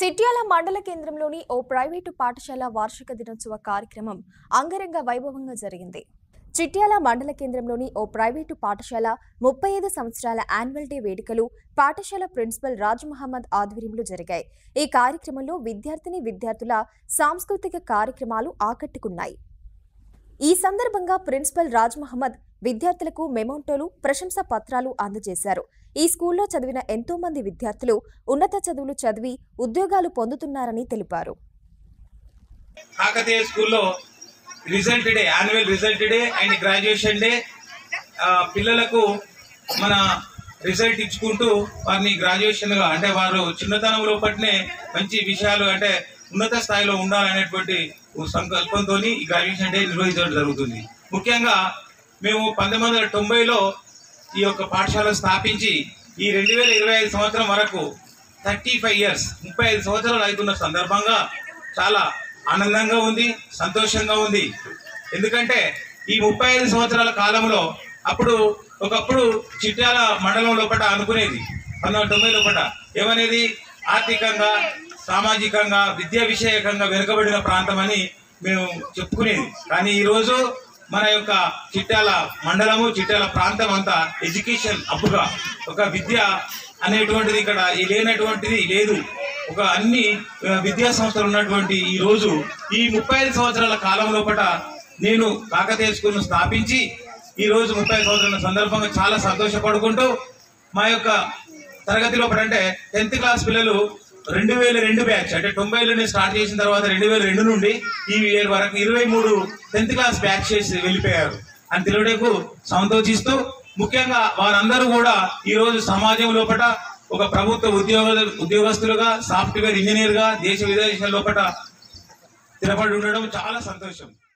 చిట్యాల మండల కేంద్రంలోని ఓ ప్రైవేటు పాఠశాల వార్షిక దినోత్సవ కార్యక్రమం అంగరంగ వైభవంగా జరిగింది. చిట్యాల మండల కేంద్రంలోని ఓ ప్రైవేటు పాఠశాల 35 సంవత్సరాల యాన్యువల్ డే వేడుకలు పాఠశాల ప్రిన్సిపల్ రాజ్ మహమ్మద్ ఆధ్వర్యంలో జరిగాయి. ఈ కార్యక్రమంలో విద్యార్థుల సాంస్కృతిక కార్యక్రమాలు ఆకట్టుకున్నాయి. ఈ సందర్భంగా ప్రిన్సిపల్ రాజ్ మహమ్మద్ విద్యార్థులకు మెమోంటోలు, ప్రశంసా పత్రాలు అందజేశారు. ఈ స్కూల్లో చదివిన ఎంతో మంది విద్యార్థులు ఉన్నత చదువులు చదివి ఉద్యోగాలు పొందుతున్నారని తెలిపారు. కాకతీయ స్కూల్లో result day, annual result day and graduation day పిల్లలకు మన రిజల్ట్ ఇచ్చుకుంటూ వారిని గ్రాడ్యుయేషన్గా అంటే వారు చిన్నతనంలో పట్టినే మంచి విషయాలు అంటే ఉన్నత స్థాయిలో ఉండాలనేటువంటి సంకల్పంతో ఈ గ్రాడ్యుయేషన్ డే నిర్వహించడం జరుగుతుంది. ముఖ్యంగా మేము 1990లో ఈ యొక్క పాఠశాల స్థాపించి ఈ 2025 సంవత్సరం వరకు 35 ఇయర్స్ 35 సంవత్సరాలు అవుతున్న సందర్భంగా చాలా ఆనందంగా ఉంది, సంతోషంగా ఉంది. ఎందుకంటే ఈ 35 సంవత్సరాల కాలంలో ఒకప్పుడు చిట్యాల మండలం లోపల అనుకునేది 1990 లోపల ఏమనేది, ఆర్థికంగా, సామాజికంగా, విద్యా విషయకంగా వెనుకబడిన ప్రాంతం అని మేము చెప్పుకునేది. కానీ ఈరోజు మన యొక్క చిట్యాల మండలము, చిట్యాల ప్రాంతం అంతా ఎడ్యుకేషన్ హబ్గా, ఒక విద్య అనేటువంటిది ఇక్కడ లేనటువంటిది లేదు. ఒక అన్ని విద్యా సంస్థలు ఉన్నటువంటి ఈ రోజు ఈ 35 సంవత్సరాల కాలం లోపల నేను కాకతీయ స్కూల్ను స్థాపించి ఈ రోజు 30 సంవత్సరాల సందర్భంగా చాలా సంతోషపడుకుంటూ మా యొక్క తరగతి లోపల అంటే 10th క్లాస్ పిల్లలు 2002 బ్యాచ్ అంటే 90లోనే స్టార్ట్ చేసిన తర్వాత 2002 నుండి ఈ ఇయర్ వరకు 23 10th క్లాస్ బ్యాచ్ చేసి వెళ్ళిపోయారు అని తెలియటకు సంతోషిస్తూ, ముఖ్యంగా వారందరూ కూడా ఈ రోజు సమాజం లోపల ఒక ప్రభుత్వ ఉద్యోగస్తులుగా, సాఫ్ట్వేర్ ఇంజనీర్గా దేశ విదేశాల లోపల స్థిరపడి ఉండడం చాలా సంతోషం.